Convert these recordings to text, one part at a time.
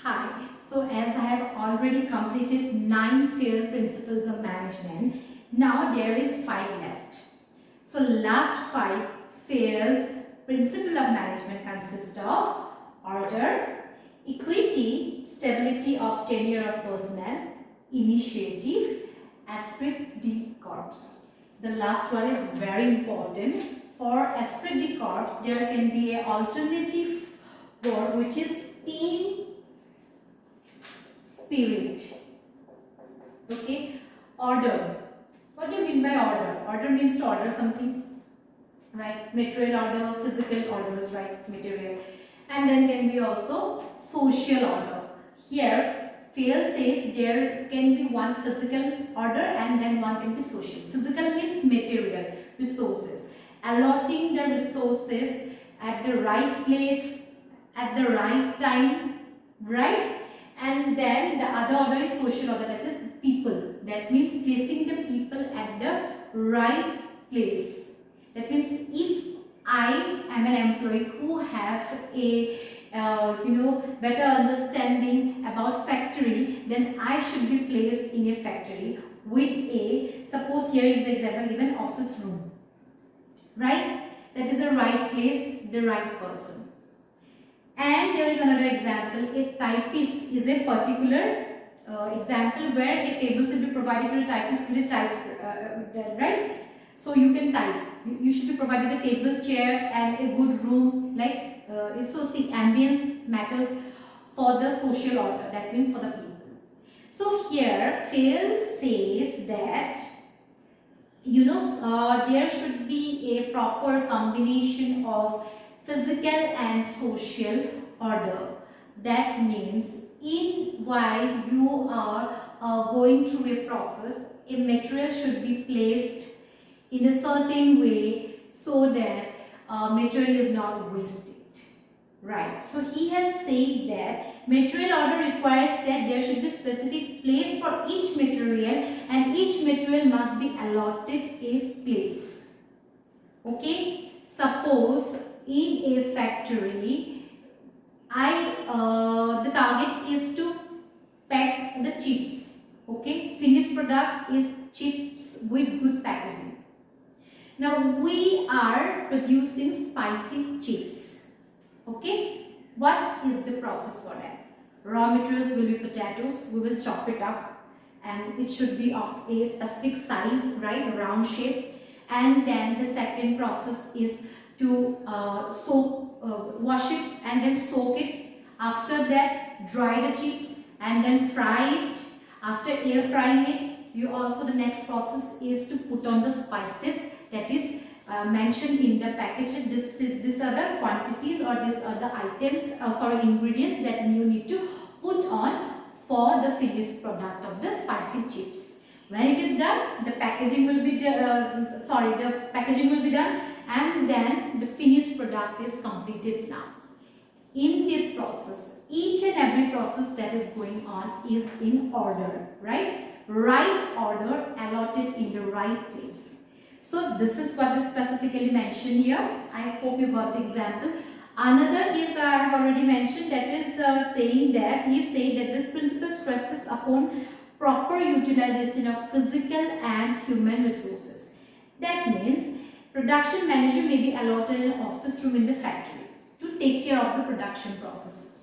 Hi, so as I have already completed 9 fair principles of management, now there is 5 left. So last 5 fairs principle of management consist of order, equity, stability of tenure of personnel, initiative, esprit de corps. The last one is very important. For esprit de corps, there can be an alternative word which is team spirit. Okay, order. What do you mean by order? Order means to order something, right? Material order, physical orders, right? Material. And then can be also social order. Here, Fail says there can be one physical order and then one can be social. Physical means material, resources. Allotting the resources at the right place, at the right time, right? And then the other order is social order, that is people. That means placing the people at the right place. That means if I am an employee who have a better understanding about factory, then I should be placed in a factory with a, suppose here is example given, office room, right? That is the right place, the right person. And there is another example, a typist is a particular example where a table should be provided to a typist with a type, right? So you can type. You should be provided a table, chair and a good room, like so see, ambience matters for the social order, that means for the people. So here Fail says that there should be a proper combination of physical and social order. That means while you are going through a process, a material should be placed in a certain way so that material is not wasted. Right. So he has said that material order requires that there should be specific place for each material and each material must be allotted a place. Okay. Suppose in a factory, the target is to pack the chips. Okay. Finished product is chips with good packaging. Now we are producing spicy chips. Okay, what is the process for that? Raw materials will be potatoes. We will chop it up and it should be of a specific size, right, round shape. And then the second process is to wash it and then soak it. After that, dry the chips and then fry it. After air frying it, the next process is to put on the spices, that is mentioned in the package. These are the quantities or these are the items, ingredients that you need to put on for the finished product of the spicy chips. When it is done, the packaging will be done, and then the finished product is completed now. In this process, each and every process that is going on is in order, right? Right order, allotted in the right place. So this is what is specifically mentioned here. I hope you got the example. Another is I have already mentioned, that is saying that he said that this principle stresses upon proper utilization of physical and human resources. That means production manager may be allotted an office room in the factory to take care of the production process.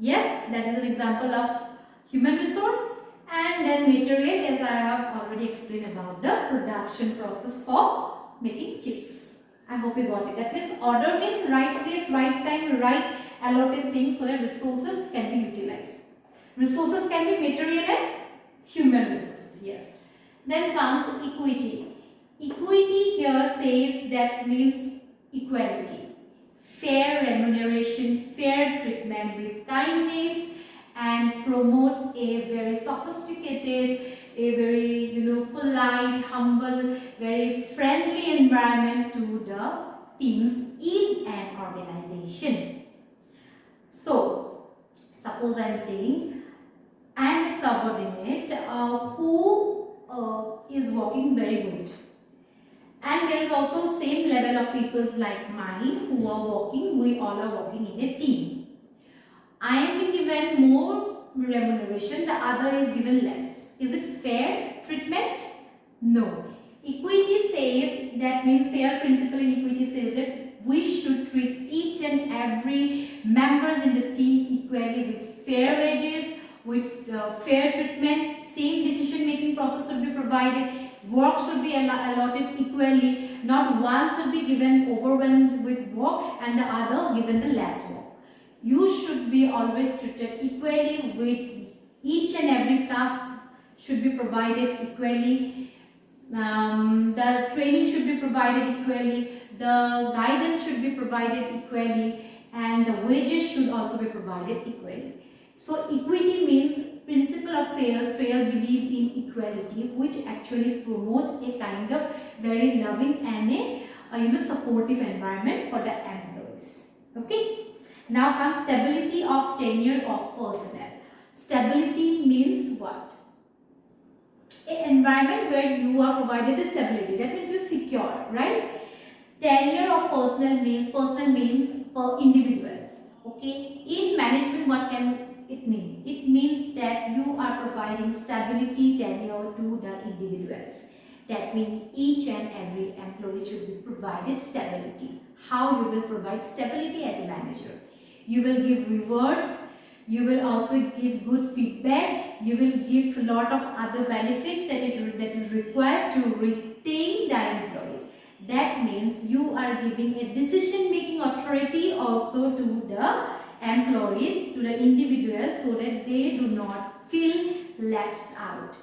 Yes, that is an example of human resource. And then material, as I have already explained about the production process for making chips. I hope you got it. That means order means right place, right time, right allotted things so that resources can be utilized. Resources can be material and human resources. Yes. Then comes equity. Equity here says that means equality. Fair remuneration, fair treatment with kindness, and promote a very sophisticated, a very polite, humble, very friendly environment to the teams in an organization. So suppose I am saying I am a subordinate who is working very good, and there is also same level of peoples like mine who are working. We all are working in a team. I am being given more remuneration, the other is given less. Is it fair treatment? No. Equity says, that means fair principle in equity says that we should treat each and every members in the team equally with fair wages, with fair treatment, same decision making process should be provided, work should be allotted equally, not one should be given overwhelmed with work and the other given the less work. You should be always treated equally with each and every task should be provided equally. The training should be provided equally, the guidance should be provided equally, and the wages should also be provided equally. So equity means principle of Fayol believe in equality, which actually promotes a kind of very loving and a supportive environment for the employees. Okay. Now comes stability of tenure of personnel. Stability means what? An environment where you are provided the stability. That means you're secure, right? Tenure of personnel means for individuals. Okay. In management, what can it mean? It means that you are providing stability tenure to the individuals. That means each and every employee should be provided stability. How you will provide stability as a manager? You will give rewards. You will also give good feedback. You will give a lot of other benefits that is required to retain the employees. That means you are giving a decision-making authority also to the employees, to the individuals, so that they do not feel left out.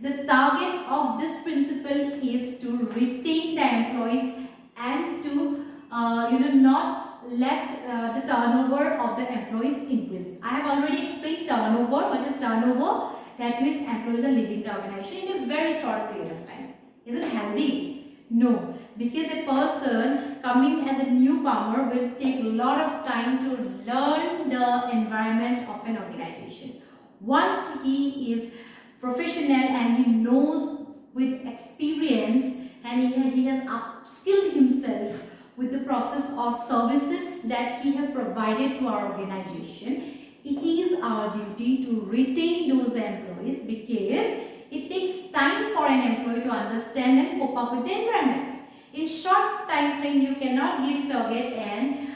The target of this principle is to retain the employees and to not let the turnover of the employees increase. I have already explained turnover. What is turnover? That means employees are leaving the organization in a very short period of time. Is it healthy? No, because a person coming as a newcomer will take a lot of time to learn the environment of an organization. Once he is professional and he knows with experience and he has upskilled himself with the process of services that he has provided to our organization, it is our duty to retain those employees, because it takes time for an employee to understand and cope up with the environment. In short time frame, you cannot give target and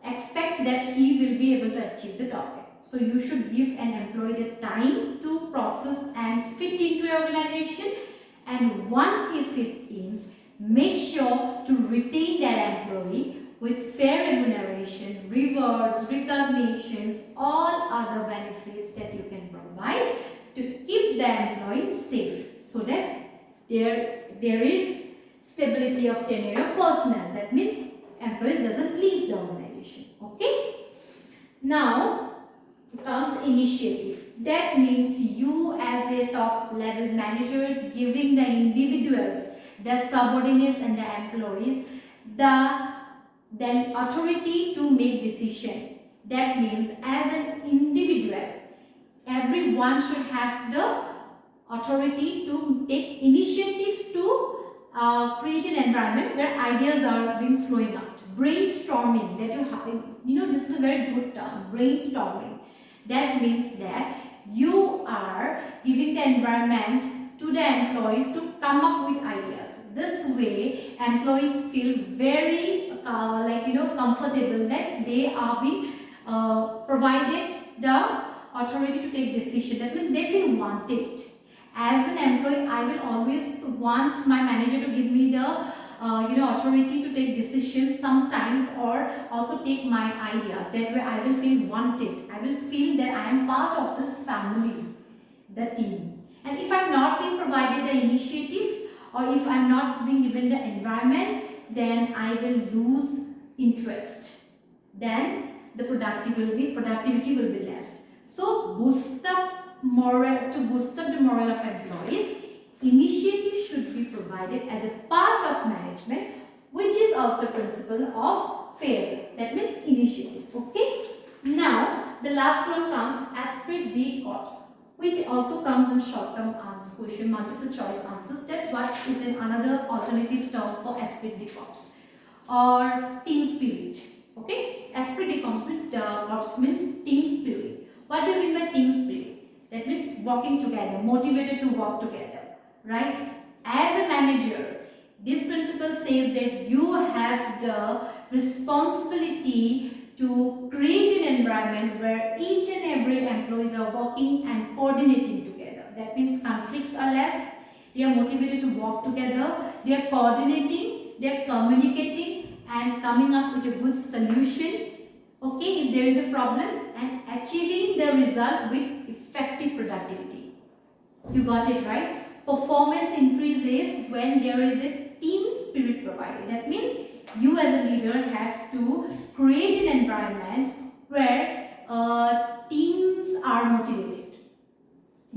expect that he will be able to achieve the target. So you should give an employee the time to process and fit into your organization, and once he fits in, make sure to retain that employee with fair remuneration, rewards, recognitions, all other benefits that you can provide to keep the employee safe, so that there is stability of tenure of personnel. That means employees doesn't leave the organization. Okay. Now comes initiative. That means you as a top level manager giving the individuals, the subordinates and the employees the authority to make decision. That means as an individual, everyone should have the authority to take initiative to create an environment where ideas are being flowing out. Brainstorming, that this is a very good term, brainstorming. That means that you are giving the environment to the employees to come up with ideas. This way, employees feel very comfortable that they are being provided the authority to take decision. That means they feel wanted. As an employee, I will always want my manager to give me the authority to take decisions sometimes, or also take my ideas. That way I will feel wanted. I will feel that I am part of this family, the team. And if I am not being provided the initiative, or if I am not being given the environment, then I will lose interest. Then the productivity will be less. So to boost up the morale of employees, initiative should be provided as a part of management, which is also principle of Fayol. That means initiative. Okay. Now the last one comes Esprit de corps, which also comes in short-term question, multiple choice answers. That what is another alternative term for Esprit de corps or team spirit. Okay. Esprit de corps means team spirit. What do you mean by team spirit? That means working together, motivated to work together, right? As a manager, this principle says that you have the responsibility to create an environment where each and every employees are working and coordinating together. That means conflicts are less, they are motivated to work together, they are coordinating, they are communicating and coming up with a good solution, okay, if there is a problem, and achieving the result with effective productivity. You got it, right? Performance increases when there is a team spirit provided. That means you as a leader have to create an environment where teams are motivated.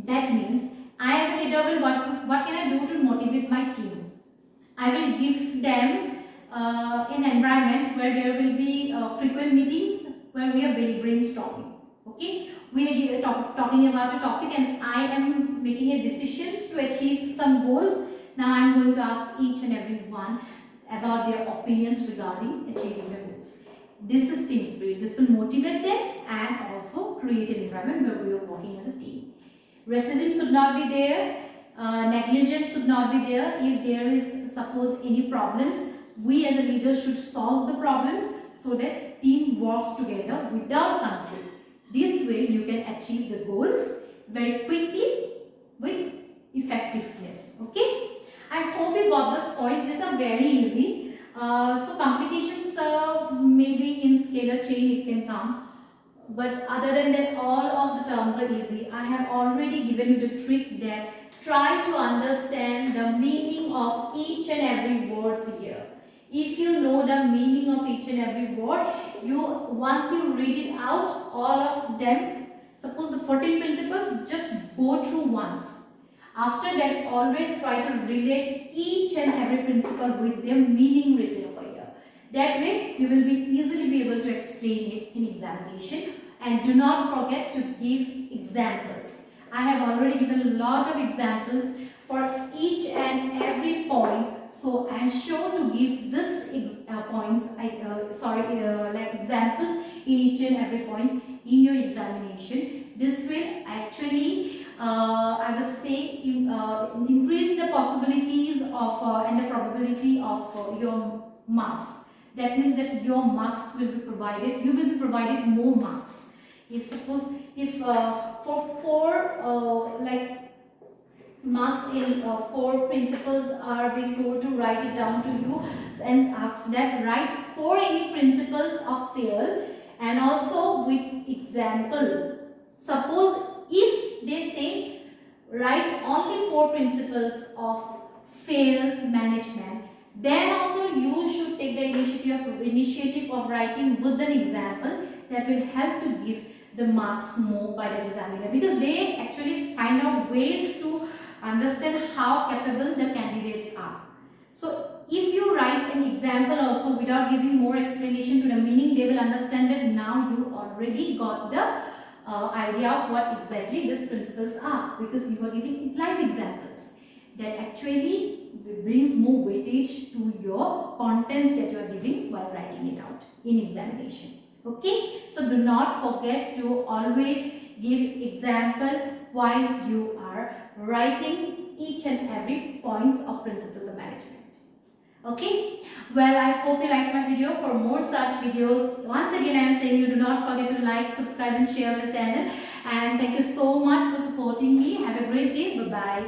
That means I as a leader will what can I do to motivate my team? I will give them an environment where there will be frequent meetings where we are brainstorming. Okay, we are talking about a topic and I am making a decisions to achieve some goals. Now I am going to ask each and every one about their opinions regarding achieving the goals. This is team spirit. This will motivate them and also create an environment where we are working as a team. Racism should not be there. Negligence should not be there. If there is suppose any problems, we as a leader should solve the problems so that team works together without conflict. This way you can achieve the goals very quickly with effectiveness. Okay, I hope you got this points. These are very easy. So complications maybe in scalar chain it can come, but other than that all of the terms are easy. I have already given you the trick that try to understand the meaning of each and every words here. If you know the meaning of each and every word, once you read it out, all of them, suppose the 14 principles, just go through once. After that, always try to relate each and every principle with their meaning written over here. That way, you will easily be able to explain it in examination. And do not forget to give examples. I have already given a lot of examples for each and every point. So I am sure to give this points, like examples in each and every points in your examination. This will actually, I would say, increase the possibilities of and the probability of your marks. That means that your marks will be provided. You will be provided more marks. If suppose if for 4 marks in 4 principles are being told to write it down to you and asks that write 4 any principles of Fayol and also with example. Suppose if they say write only 4 principles of Fayol's management, then also you should take the initiative of writing with an example that will help to give the marks more by the examiner, because they actually find out ways to understand how capable the candidates are. So if you write an example also without giving more explanation to the meaning, they will understand that now you already got the idea of what exactly these principles are, because you are giving live examples that actually brings more weightage to your contents that you are giving while writing it out in examination. Okay, so do not forget to always give example while you are writing each and every points of principles of management. Okay, well, I hope you liked my video. For more such videos, once again I am saying you do not forget to like, subscribe and share this channel, and thank you so much for supporting me. Have a great day. Bye bye.